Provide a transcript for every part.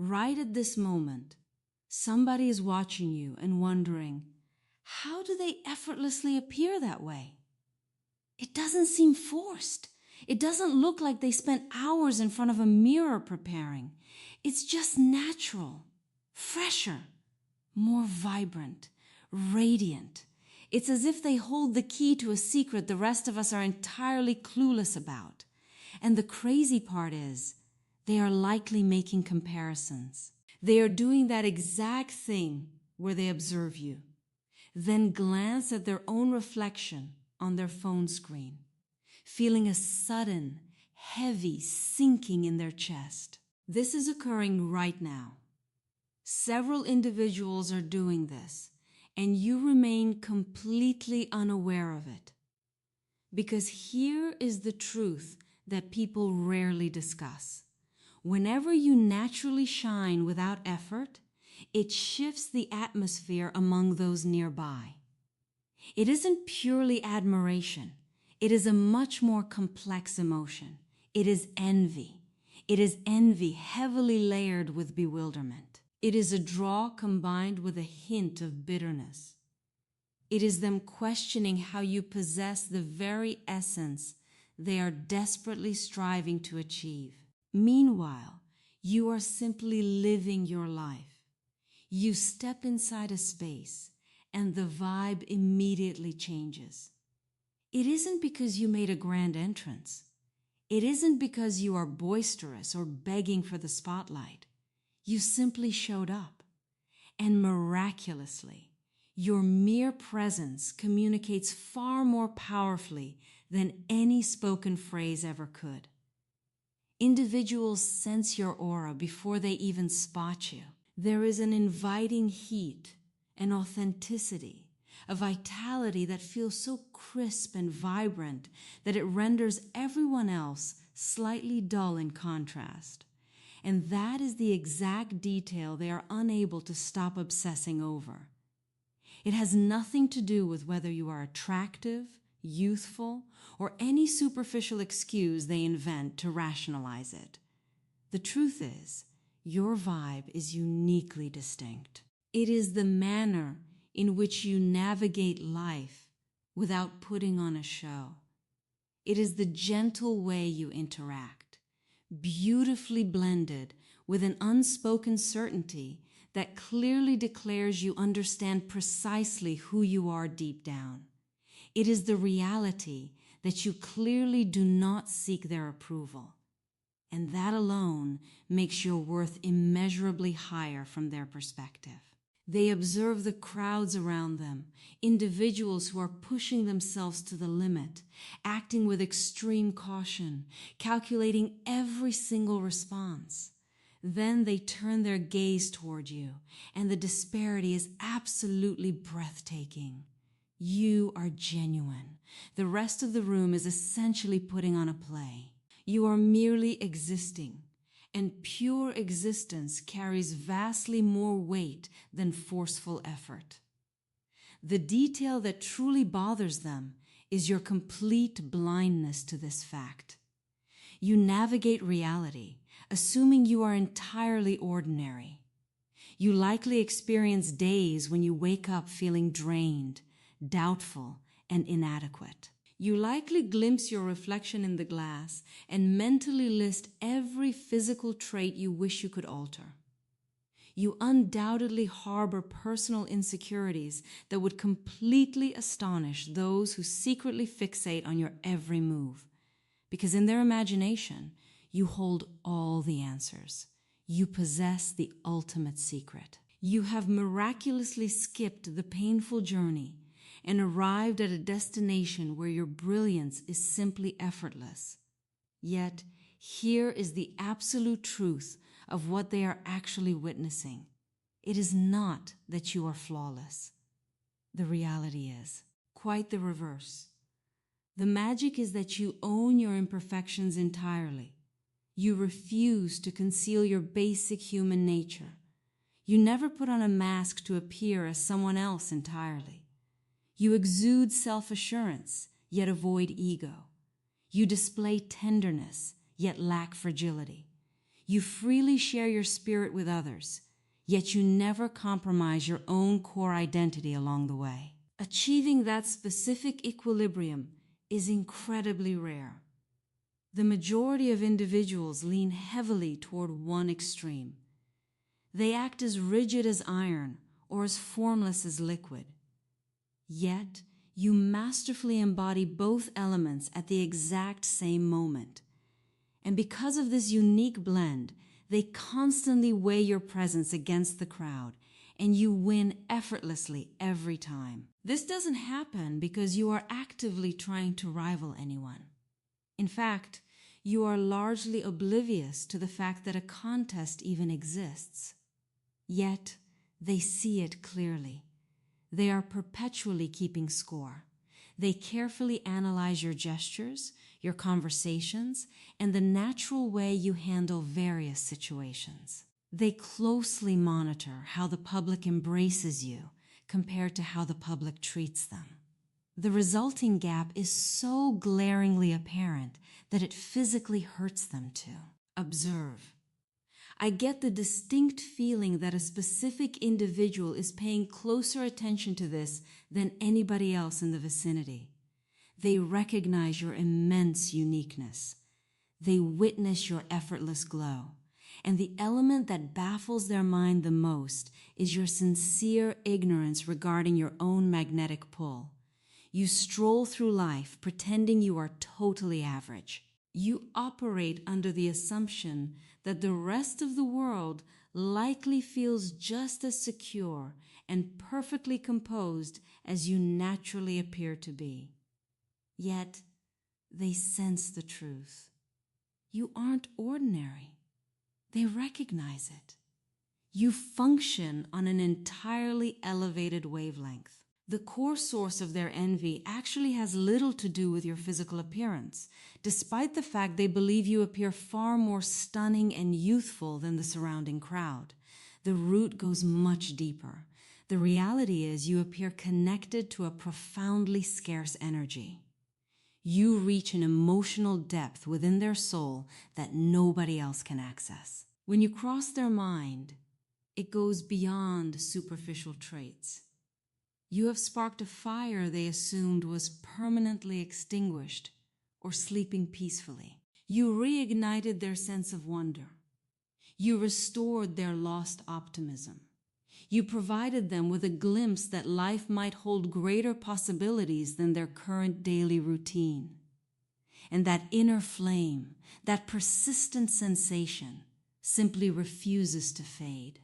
Right at this moment, somebody is watching you and wondering, how do they effortlessly appear that way? It doesn't seem forced. It doesn't look like they spent hours in front of a mirror preparing. It's just natural, fresher, more vibrant, radiant. It's as if they hold the key to a secret the rest of us are entirely clueless about. And the crazy part is, they are likely making comparisons. They are doing that exact thing where they observe you, then glance at their own reflection on their phone screen, feeling a sudden, heavy sinking in their chest. This is occurring right now. Several individuals are doing this, and you remain completely unaware of it. Because here is the truth that people rarely discuss. Whenever you naturally shine without effort, it shifts the atmosphere among those nearby. It isn't purely admiration. It is a much more complex emotion. It is envy. It is envy heavily layered with bewilderment. It is a draw combined with a hint of bitterness. It is them questioning how you possess the very essence they are desperately striving to achieve. Meanwhile, you are simply living your life. You step inside a space, and the vibe immediately changes. It isn't because you made a grand entrance. It isn't because you are boisterous or begging for the spotlight. You simply showed up. And miraculously, your mere presence communicates far more powerfully than any spoken phrase ever could. Individuals sense your aura before they even spot you. There is an inviting heat, an authenticity, a vitality that feels so crisp and vibrant that it renders everyone else slightly dull in contrast. And that is the exact detail they are unable to stop obsessing over. It has nothing to do with whether you are attractive, youthful, or any superficial excuse they invent to rationalize it. The truth is, your vibe is uniquely distinct. It is the manner in which you navigate life without putting on a show. It is the gentle way you interact, beautifully blended with an unspoken certainty that clearly declares you understand precisely who you are deep down. It is the reality that you clearly do not seek their approval, and that alone makes your worth immeasurably higher from their perspective. They observe the crowds around them, individuals who are pushing themselves to the limit, acting with extreme caution, calculating every single response. Then they turn their gaze toward you, and the disparity is absolutely breathtaking. You are genuine. The rest of the room is essentially putting on a play. You are merely existing, and pure existence carries vastly more weight than forceful effort. The detail that truly bothers them is your complete blindness to this fact. You navigate reality, assuming you are entirely ordinary. You likely experience days when you wake up feeling drained, doubtful, and inadequate. You likely glimpse your reflection in the glass and mentally list every physical trait you wish you could alter. You undoubtedly harbor personal insecurities that would completely astonish those who secretly fixate on your every move, because in their imagination, you hold all the answers. You possess the ultimate secret. You have miraculously skipped the painful journey and arrived at a destination where your brilliance is simply effortless. Yet, here is the absolute truth of what they are actually witnessing. It is not that you are flawless. The reality is quite the reverse. The magic is that you own your imperfections entirely. You refuse to conceal your basic human nature. You never put on a mask to appear as someone else entirely. You exude self-assurance, yet avoid ego. You display tenderness, yet lack fragility. You freely share your spirit with others, yet you never compromise your own core identity along the way. Achieving that specific equilibrium is incredibly rare. The majority of individuals lean heavily toward one extreme. They act as rigid as iron or as formless as liquid. Yet, you masterfully embody both elements at the exact same moment. And because of this unique blend, they constantly weigh your presence against the crowd, and you win effortlessly every time. This doesn't happen because you are actively trying to rival anyone. In fact, you are largely oblivious to the fact that a contest even exists. Yet, they see it clearly. They are perpetually keeping score. They carefully analyze your gestures, your conversations, and the natural way you handle various situations. They closely monitor how the public embraces you compared to how the public treats them. The resulting gap is so glaringly apparent that it physically hurts them to observe. I get the distinct feeling that a specific individual is paying closer attention to this than anybody else in the vicinity. They recognize your immense uniqueness. They witness your effortless glow. And the element that baffles their mind the most is your sincere ignorance regarding your own magnetic pull. You stroll through life pretending you are totally average. You operate under the assumption that the rest of the world likely feels just as secure and perfectly composed as you naturally appear to be. Yet, they sense the truth. You aren't ordinary. They recognize it. You function on an entirely elevated wavelength. The core source of their envy actually has little to do with your physical appearance, despite the fact they believe you appear far more stunning and youthful than the surrounding crowd. The root goes much deeper. The reality is you appear connected to a profoundly scarce energy. You reach an emotional depth within their soul that nobody else can access. When you cross their mind, it goes beyond superficial traits. You have sparked a fire they assumed was permanently extinguished or sleeping peacefully. You reignited their sense of wonder. You restored their lost optimism. You provided them with a glimpse that life might hold greater possibilities than their current daily routine. And that inner flame, that persistent sensation, simply refuses to fade.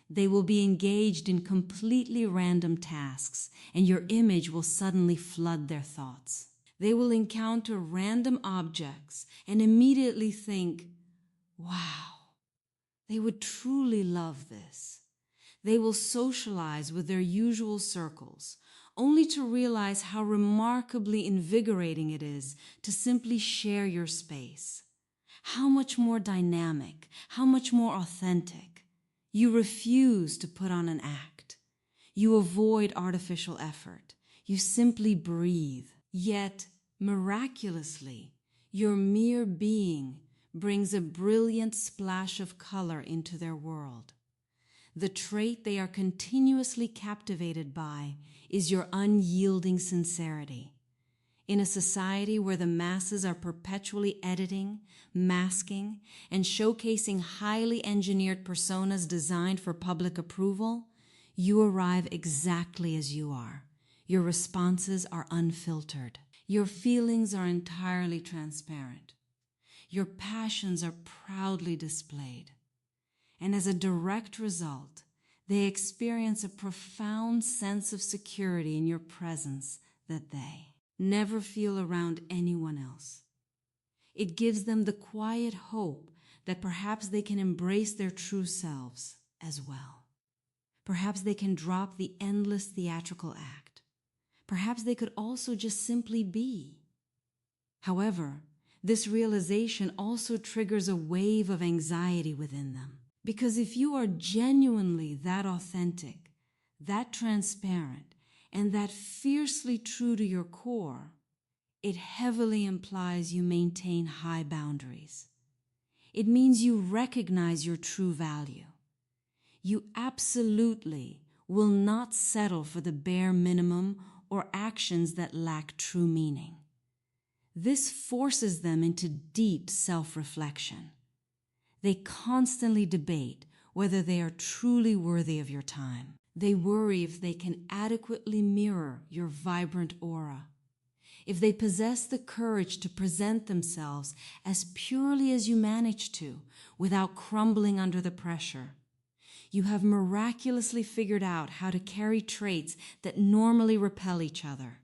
They will be engaged in completely random tasks, and your image will suddenly flood their thoughts. They will encounter random objects and immediately think, wow, they would truly love this. They will socialize with their usual circles, only to realize how remarkably invigorating it is to simply share your space. How much more dynamic, how much more authentic. You refuse to put on an act. You avoid artificial effort. You simply breathe. Yet, miraculously, your mere being brings a brilliant splash of color into their world. The trait they are continuously captivated by is your unyielding sincerity. In a society where the masses are perpetually editing, masking, and showcasing highly engineered personas designed for public approval, you arrive exactly as you are. Your responses are unfiltered. Your feelings are entirely transparent. Your passions are proudly displayed. And as a direct result, they experience a profound sense of security in your presence that they never feel around anyone else. It gives them the quiet hope that perhaps they can embrace their true selves as well. Perhaps they can drop the endless theatrical act. Perhaps they could also just simply be. However, this realization also triggers a wave of anxiety within them. Because if you are genuinely that authentic, that transparent, and that fiercely true to your core, it heavily implies you maintain high boundaries. It means you recognize your true value. You absolutely will not settle for the bare minimum or actions that lack true meaning. This forces them into deep self-reflection. They constantly debate whether they are truly worthy of your time. They worry if they can adequately mirror your vibrant aura, if they possess the courage to present themselves as purely as you manage to, without crumbling under the pressure. You have miraculously figured out how to carry traits that normally repel each other.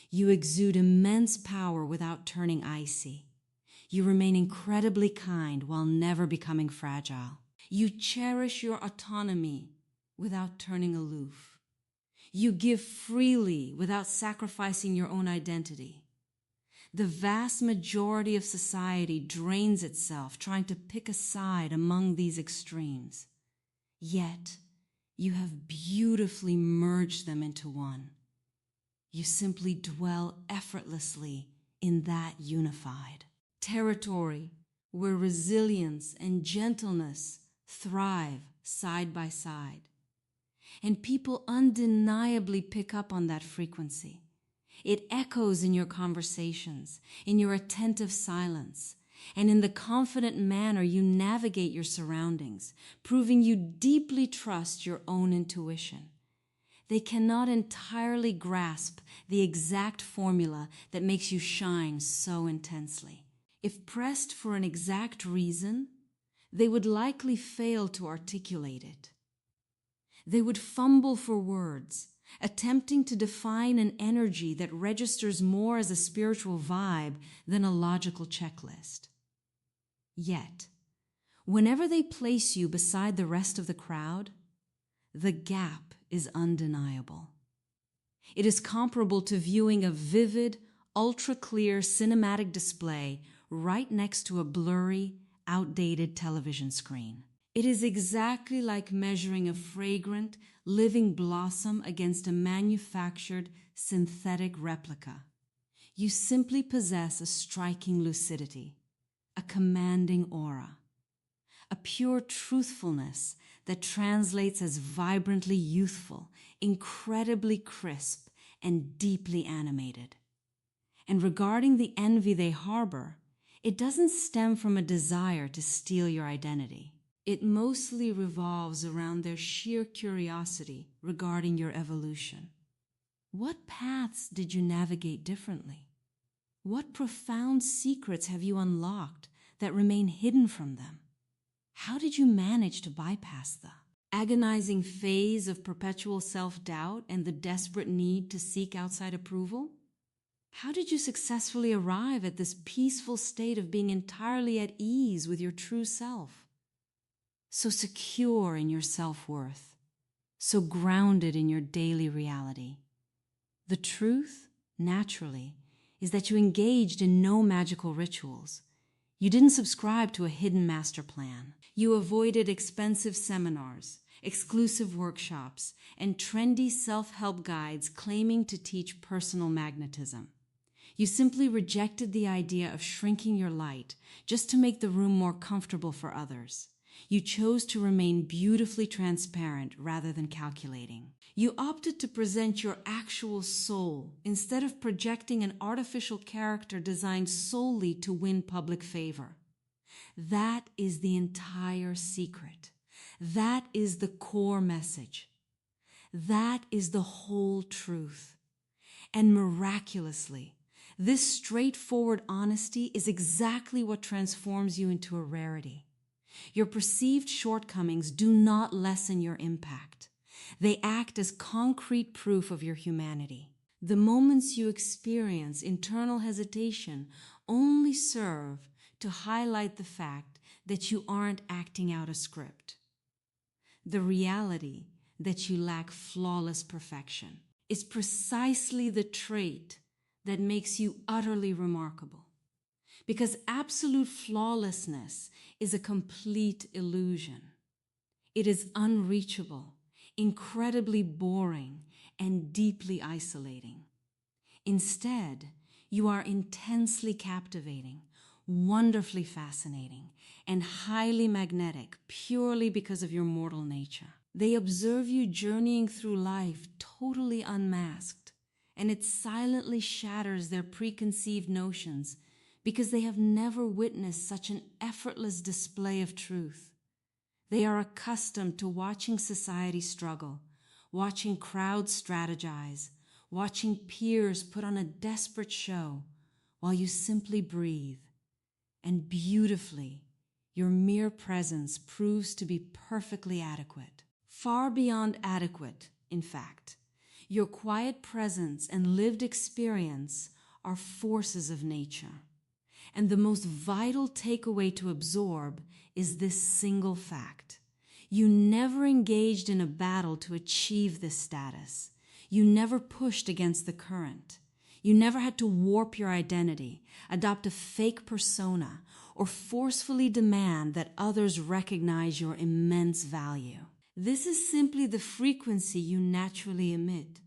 You exude immense power without turning icy. You remain incredibly kind while never becoming fragile. You cherish your autonomy without turning aloof. You give freely without sacrificing your own identity. The vast majority of society drains itself trying to pick a side among these extremes. Yet, you have beautifully merged them into one. You simply dwell effortlessly in that unified territory where resilience and gentleness thrive side by side. And people undeniably pick up on that frequency. It echoes in your conversations, in your attentive silence, and in the confident manner you navigate your surroundings, proving you deeply trust your own intuition. They cannot entirely grasp the exact formula that makes you shine so intensely. If pressed for an exact reason, they would likely fail to articulate it. They would fumble for words, attempting to define an energy that registers more as a spiritual vibe than a logical checklist. Yet, whenever they place you beside the rest of the crowd, the gap is undeniable. It is comparable to viewing a vivid, ultra-clear cinematic display right next to a blurry, outdated television screen. It is exactly like measuring a fragrant, living blossom against a manufactured, synthetic replica. You simply possess a striking lucidity, a commanding aura, a pure truthfulness that translates as vibrantly youthful, incredibly crisp, and deeply animated. And regarding the envy they harbor, it doesn't stem from a desire to steal your identity. It mostly revolves around their sheer curiosity regarding your evolution. What paths did you navigate differently? What profound secrets have you unlocked that remain hidden from them? How did you manage to bypass the agonizing phase of perpetual self-doubt and the desperate need to seek outside approval? How did you successfully arrive at this peaceful state of being entirely at ease with your true self? So secure in your self-worth, so grounded in your daily reality. The truth, naturally, is that you engaged in no magical rituals. You didn't subscribe to a hidden master plan. You avoided expensive seminars, exclusive workshops, and trendy self-help guides claiming to teach personal magnetism. You simply rejected the idea of shrinking your light just to make the room more comfortable for others. You chose to remain beautifully transparent rather than calculating. You opted to present your actual soul instead of projecting an artificial character designed solely to win public favor. That is the entire secret. That is the core message. That is the whole truth. And miraculously, this straightforward honesty is exactly what transforms you into a rarity. Your perceived shortcomings do not lessen your impact. They act as concrete proof of your humanity. The moments you experience internal hesitation only serve to highlight the fact that you aren't acting out a script. The reality that you lack flawless perfection is precisely the trait that makes you utterly remarkable. Because absolute flawlessness is a complete illusion. It is unreachable, incredibly boring, and deeply isolating. Instead, you are intensely captivating, wonderfully fascinating, and highly magnetic purely because of your mortal nature. They observe you journeying through life totally unmasked, and it silently shatters their preconceived notions because they have never witnessed such an effortless display of truth. They are accustomed to watching society struggle, watching crowds strategize, watching peers put on a desperate show, while you simply breathe. And beautifully, your mere presence proves to be perfectly adequate. Far beyond adequate, in fact. Your quiet presence and lived experience are forces of nature. And the most vital takeaway to absorb is this single fact. You never engaged in a battle to achieve this status. You never pushed against the current. You never had to warp your identity, adopt a fake persona, or forcefully demand that others recognize your immense value. This is simply the frequency you naturally emit.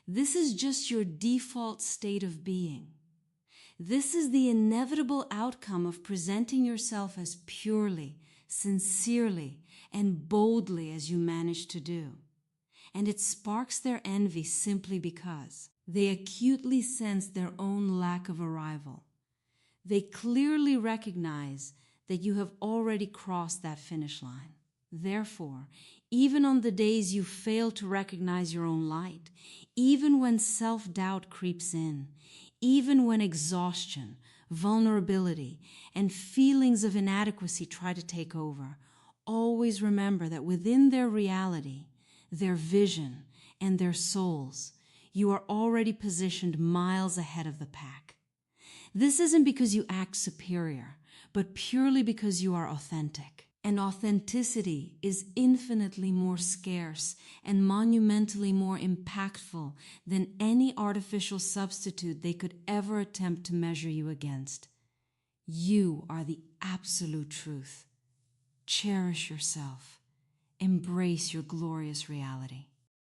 This is just your default state of being. This is the inevitable outcome of presenting yourself as purely, sincerely, and boldly as you manage to do. And it sparks their envy simply because they acutely sense their own lack of arrival. They clearly recognize that you have already crossed that finish line. Therefore, even on the days you fail to recognize your own light, even when self-doubt creeps in, even when exhaustion, vulnerability, and feelings of inadequacy try to take over, always remember that within their reality, their vision, and their souls, you are already positioned miles ahead of the pack. This isn't because you act superior, but purely because you are authentic. And authenticity is infinitely more scarce and monumentally more impactful than any artificial substitute they could ever attempt to measure you against. You are the absolute truth. Cherish yourself. Embrace your glorious reality.